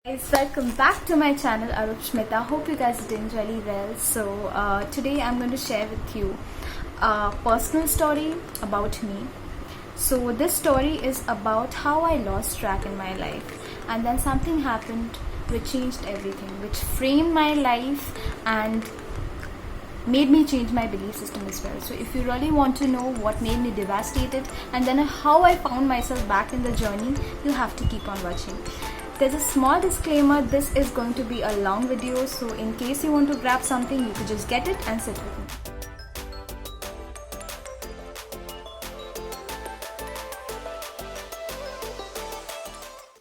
Guys, welcome back to my channel Arupshmita. Hope you guys are doing really well. So today I'm going to share with you a personal story about me. So this story is about how I lost track in my life, and then something happened which changed everything, which framed my life and made me change my belief system as well. So if you really want to know what made me devastated and then how I found myself back in the journey, you have to keep on watching. There's a small disclaimer, this is going to be a long video, so in case you want to grab something, you could just get it and sit with me.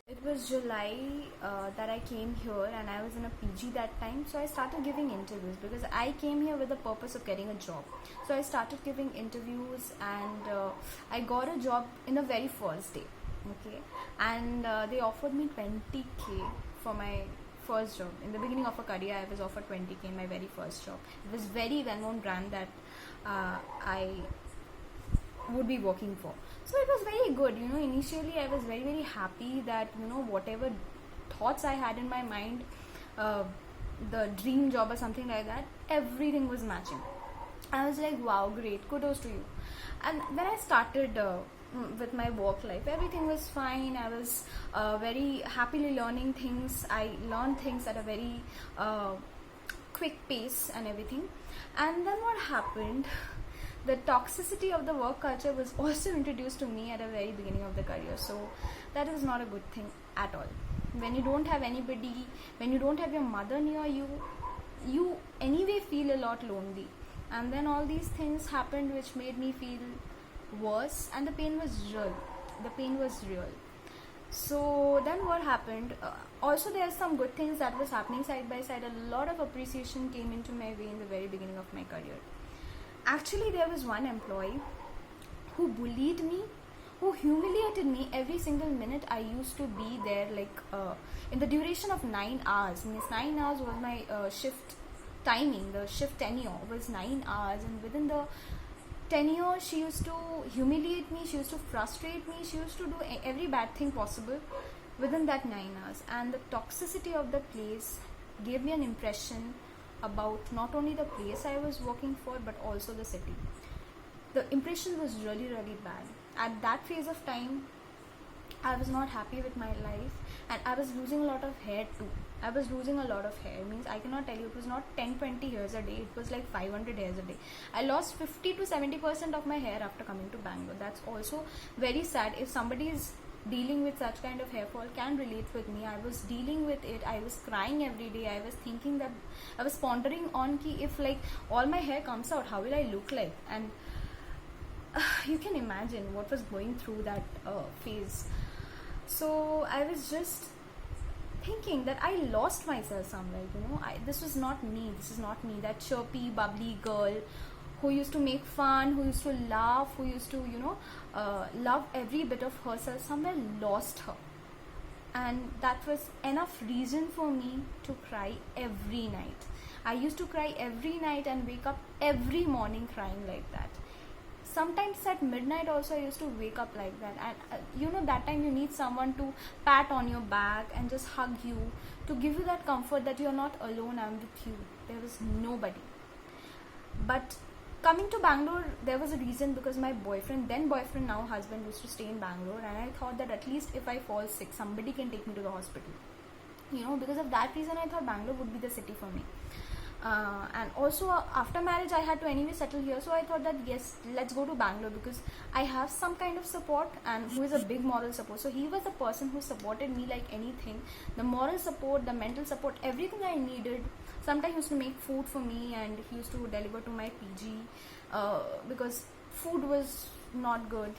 It was July that I came here, and I was in a PG that time, so I started giving interviews because I came here with the purpose of getting a job. So I started giving interviews, and I got a job in the very first day. Okay, and they offered me 20k for my first job. In the beginning of a career, I was offered 20k in my very first job. It was very well-known brand that I would be working for. So it was very good. Initially I was very happy that whatever thoughts I had in my mind, the dream job or something like that, everything was matching. I was like, wow, great, kudos to you. And when I started with my work life, everything was fine. I was very happily learning things. I learned things at a very quick pace and everything. And then what happened, the toxicity of the work culture was also introduced to me at the very beginning of the career. So that was not a good thing at all. When you don't have anybody, when you don't have your mother near you, you anyway feel a lot lonely. And then all these things happened which made me feel worse, and the pain was real. So then what happened, also there are some good things that was happening side by side. A lot of appreciation came into my way in the very beginning of my career. Actually, there was one employee who bullied me, who humiliated me every single minute I used to be there, in the duration of 9 hours. Means 9 hours was my shift timing. The shift tenure was 9 hours, and within the tenure she used to humiliate me, she used to frustrate me, she used to do every bad thing possible within that 9 hours. And the toxicity of the place gave me an impression about not only the place I was working for but also the city. The impression was really bad. At that phase of time, I was not happy with my life, and I was losing a lot of hair too. I was losing a lot of hair. Means I cannot tell you, it was not 10-20 hairs a day, it was like 500 hairs a day. I lost 50 to 70% of my hair after coming to Bangalore. That's also very sad. If somebody is dealing with such kind of hair fall, can relate with me. I was dealing with it. I was crying every day. I was thinking that, I was pondering on if like all my hair comes out, how will I look like? And you can imagine what was going through that phase. So I was just thinking that I lost myself somewhere. This was not me. This is not me. That chirpy, bubbly girl who used to make fun, who used to laugh, who used to love every bit of herself, somewhere lost her. And that was enough reason for me to cry every night. I used to cry every night and wake up every morning crying like that. Sometimes at midnight also I used to wake up like that. And that time you need someone to pat on your back and just hug you, to give you that comfort that you're not alone, I'm with you. There was nobody. But coming to Bangalore, there was a reason, because my then boyfriend, now husband, used to stay in Bangalore, and I thought that at least if I fall sick, somebody can take me to the hospital. Because of that reason I thought Bangalore would be the city for me. And also after marriage I had to anyway settle here, so I thought that yes, let's go to Bangalore, because I have some kind of support, and who is a big moral support. So he was the person who supported me like anything. The moral support, the mental support, everything I needed. Sometimes he used to make food for me, and he used to deliver to my PG, because food was not good.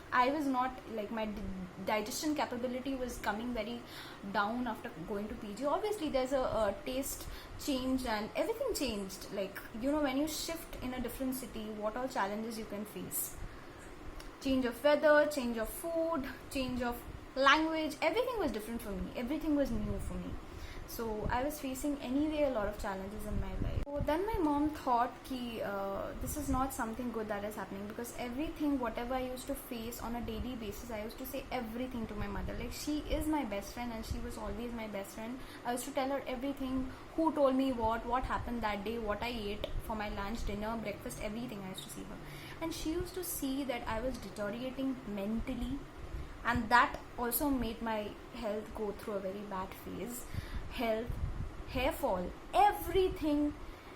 I was not, like, my digestion capability was coming very down after going to PG. Obviously there's a taste change and everything changed. When you shift in a different city, what all challenges you can face. Change of weather, change of food, change of language, everything was different for me. Everything was new for me. So I was facing anyway a lot of challenges in my life. So then my mom thought ki this is not something good that is happening, because everything whatever I used to face on a daily basis, I used to say everything to my mother. Like, she is my best friend and she was always my best friend. I used to tell her everything, who told me what happened that day, what I ate for my lunch, dinner, breakfast, everything. I used to see her, and she used to see that I was deteriorating mentally, and that also made my health go through a very bad phase. Health, hair fall, everything,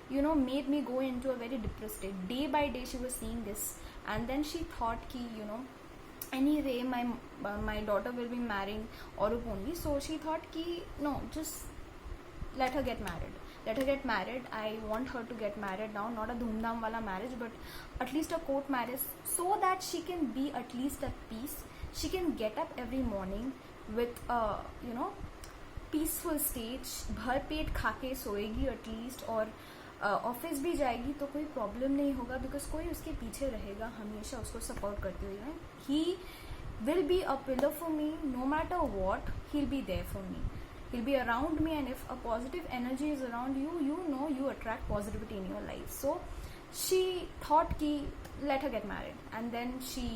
made me go into a very depressed state. Day by day she was seeing this, and then she thought ki anyway my daughter will be marrying Arup only, so she thought ki no, just let her get married. I want her to get married now, not a dhoom-dham wala marriage, but at least a court marriage, so that she can be at least at peace. She can get up every morning with a peaceful stage, भर पेट खा के सोएगी at least, और office भी जाएगी तो कोई problem नहीं होगा, बिकॉज कोई उसके पीछे रहेगा हमेशा उसको सपोर्ट करते हुए. He will be a pillar for me, no matter what, he be there for me, he'll be around me, and if a positive energy is around you, you attract positivity in your life. So she thought ki let her get married, and then she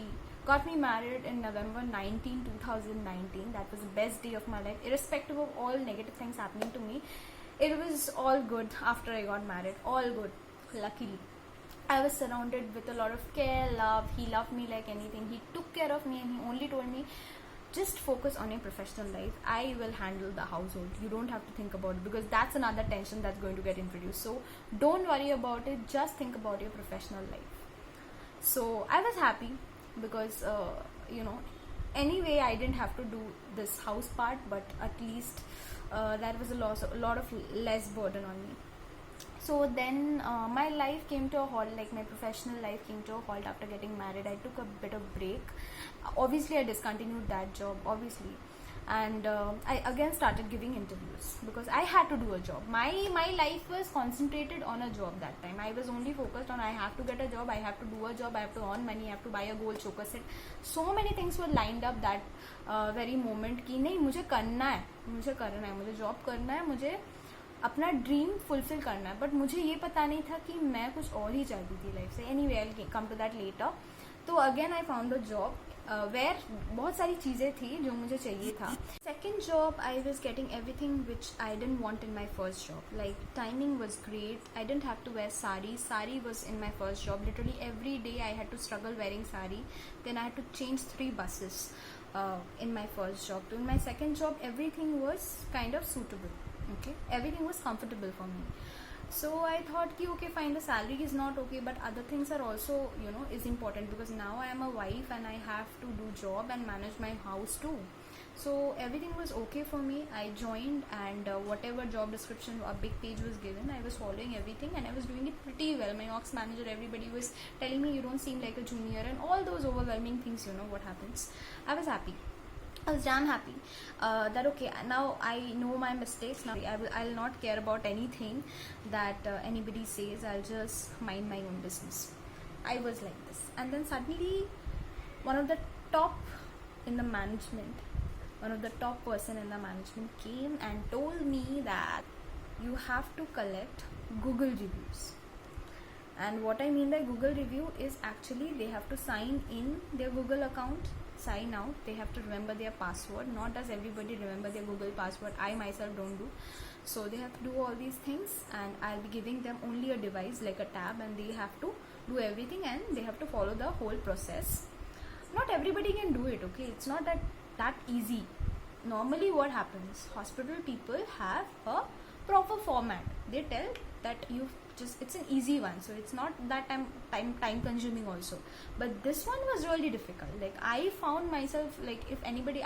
got me married in November 19, 2019. That was the best day of my life, irrespective of all negative things happening to me. It was all good after I got married, all good. Luckily I was surrounded with a lot of care, love. He loved me like anything. He took care of me, and he only told me, just focus on your professional life. I will handle the household. You don't have to think about it, because that's another tension that's going to get introduced. So don't worry about it. Just think about your professional life. So I was happy, because anyway I didn't have to do this house part, but at least that was a lot of less burden on me. So then my life came to a halt, like my professional life came to a halt after getting married. I took a bit of break. Obviously I discontinued that job, obviously, and I again started giving interviews, because I had to do a job. My life was concentrated on a job that time. I was only focused on, I have to get a job, I have to do a job, I have to earn money, I have to buy a gold choker set. So many things were lined up that very moment कि नहीं, मुझे करना है, मुझे job करना है, मुझे अपना ड्रीम फुलफिल करना है. बट मुझे ये पता नहीं था कि मैं कुछ और ही चाहती थी लाइफ से. Anyway I will come to that later. तो again I found a job where बहुत सारी चीज़ें थी जो मुझे चाहिए था. Second job I was getting everything which I didn't want in my first job. Like timing was great. I didn't have to wear sari was in my first job. Literally every day I had to struggle wearing sari. Then I had to change 3 buses in my first job. So in my second job everything was kind of suitable. Okay, everything was comfortable for me. So I thought ki okay fine, the salary is not okay, but other things are also is important, because now I am a wife and I have to do job and manage my house too. So everything was okay for me. I joined, and whatever job description or big page was given, I was following everything, and I was doing it pretty well. My ops manager, everybody was telling me you don't seem like a junior, and all those overwhelming things, what happens. I was happy. I was damn happy that okay, now I know my mistakes. Now I'll not care about anything that anybody says. I'll just mind my own business. I was like this, and then suddenly one of the top in the management, one of the top person in the management came and told me that you have to collect Google reviews. And what I mean by Google review is actually they have to sign in their Google account, sign out, they have to remember their password. Not does everybody remember their Google password. I myself don't do. So they have to do all these things, and I'll be giving them only a device like a tab, and they have to do everything, and they have to follow the whole process. Not everybody can do it, okay? It's not that easy. Normally what happens, hospital people have a proper format. They tell that you just, it's an easy one, so it's not that time consuming also. But this one was really difficult. Like I found myself, like if anybody,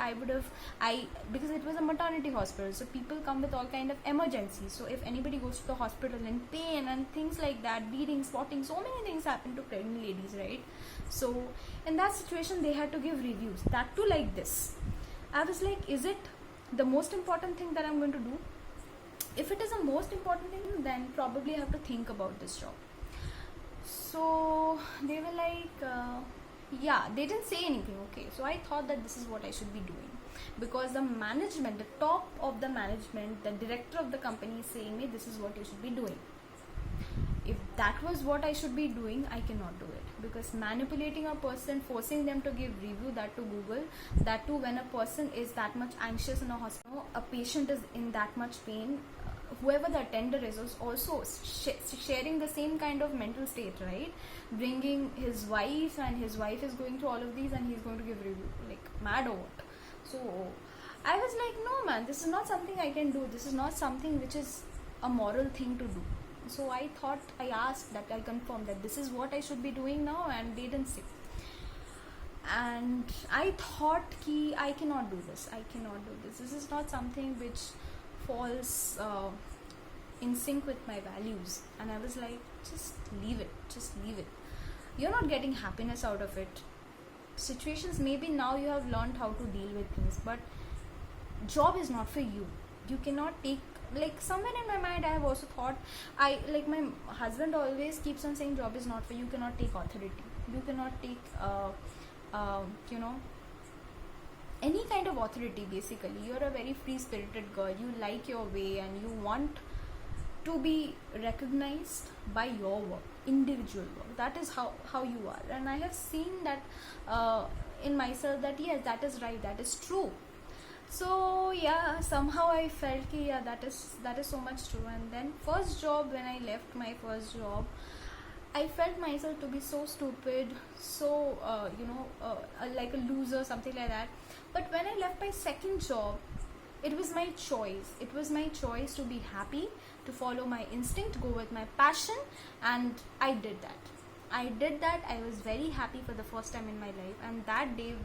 because it was a maternity hospital, so people come with all kind of emergencies. So if anybody goes to the hospital in pain and things like that, bleeding, spotting, so many things happen to pregnant ladies, right? So in that situation they had to give reviews, that too like this. I was like, is it the most important thing that I'm going to do? If it is the most important thing, then probably I have to think about this job. So they were like yeah, they didn't say anything. Okay, so I thought that this is what I should be doing. because the management, the top of the management, the director of the company is saying me this is what you should be doing. If that was what I should be doing, I cannot do it, because manipulating a person, forcing them to give review, that to Google, that too when a person is that much anxious in a hospital, a patient is in that much pain, whoever the attender is also sharing the same kind of mental state, right? Bringing his wife, and his wife is going through all of these, and he's going to give review, like mad or what? So I was like, no man, this is not something I can do. This is not something which is a moral thing to do. So I thought, I asked that, I confirmed that this is what I should be doing now, and they didn't say. And I thought ki I cannot do this. I cannot do this. This is not something which falls in sync with my values. And I was like, just leave it. Just leave it. You're not getting happiness out of it. Situations, maybe now you have learned how to deal with things, but job is not for you. You cannot take, like somewhere in my mind I have also thought, like my husband always keeps on saying job is not for you. You cannot take authority, you cannot take any kind of authority. Basically, you're a very free spirited girl, you like your way, and you want to be recognized by your work, individual work. That is how you are, and I have seen that in myself, that yes, that is right, that is true. So yeah, somehow I felt ki yeah, that is so much true. And then first job, when I left my first job, I felt myself to be so stupid, so like a loser, something like that. But when I left my second job, it was my choice. It was my choice to be happy, to follow my instinct, go with my passion, and I did that. I was very happy for the first time in my life. And that day,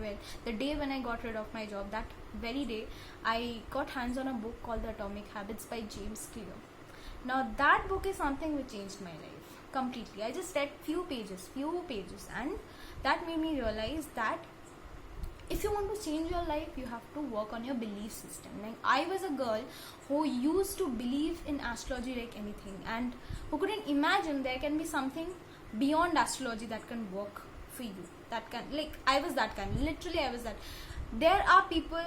the day when I got rid of my job, that very day, I got hands on a book called The Atomic Habits by James Clear. Now that book is something which changed my life completely. I just read few pages, and that made me realize that if you want to change your life, you have to work on your belief system. Like, I was a girl who used to believe in astrology like anything, and who couldn't imagine there can be something beyond astrology that can work for you. That can, like, I was that kind. Literally, I was that. There are people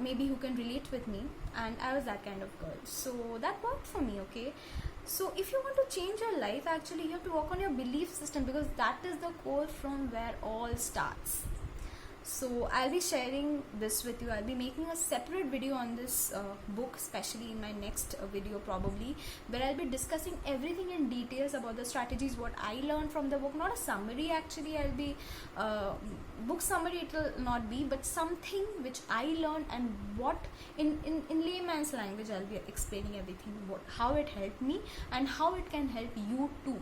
maybe who can relate with me, and I was that kind of girl. So that worked for me, okay? So if you want to change your life, actually, you have to work on your belief system, because that is the core from where all starts. So I'll be sharing this with you. I'll be making a separate video on this book, especially in my next video probably, where I'll be discussing everything in details about the strategies, what I learned from the book. Not a summary actually, I'll be book summary it will not be, but something which I learned, and what in layman's language I'll be explaining everything, how it helped me and how it can help you too.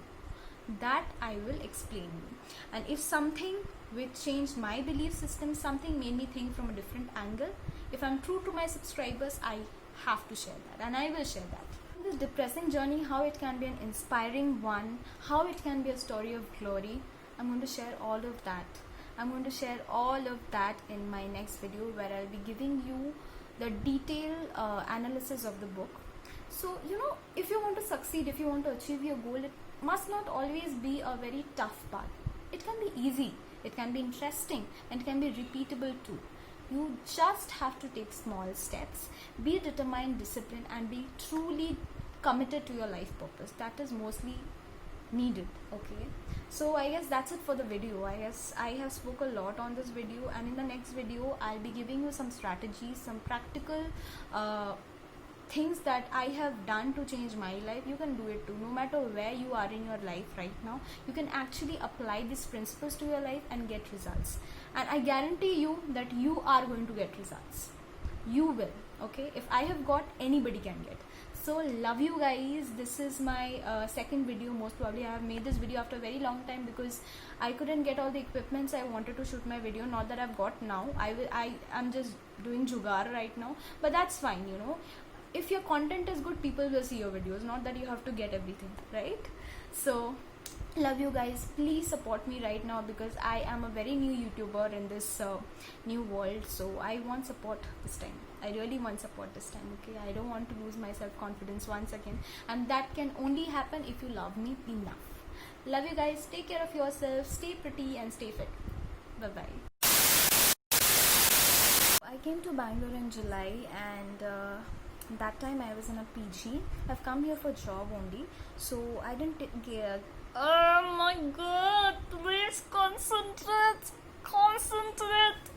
That I will explain you. And if something which changed my belief system, something made me think from a different angle, if I'm true to my subscribers, I have to share that, and I will share that. This depressing journey, how it can be an inspiring one, how it can be a story of glory, I'm going to share all of that. I'm going to share all of that in my next video, where I'll be giving you the detailed analysis of the book. So, if you want to succeed, if you want to achieve your goal, it must not always be a very tough path. It can be easy, it can be interesting, and it can be repeatable too. You just have to take small steps, be determined, disciplined, and be truly committed to your life purpose. That is mostly needed, okay? So I guess that's it for the video. I guess I have spoke a lot on this video, and in the next video I'll be giving you some strategies, some practical things that I have done to change my life. You can do it too. No matter where you are in your life right now, you can actually apply these principles to your life and get results. And I guarantee you that you are going to get results. You will, okay? If I have got, anybody can get. So love you guys. This is my second video. Most probably I have made this video after a very long time, because I couldn't get all the equipments I wanted to shoot my video. Not that I've got now. I'm just doing jugaad right now, but that's fine, If your content is good, people will see your videos, not that you have to get everything, right? So love you guys. Please support me right now, because I am a very new YouTuber in this new world. So I want support this time. I really want support this time, okay? I don't want to lose my self-confidence once again, and that can only happen if you love me enough. Love you guys. Take care of yourself. Stay pretty and stay fit. Bye-bye. I came to Bangalore in July, and that time I was in a PG. I've come here for job only, so I didn't get. Oh my god! Please concentrate. Concentrate.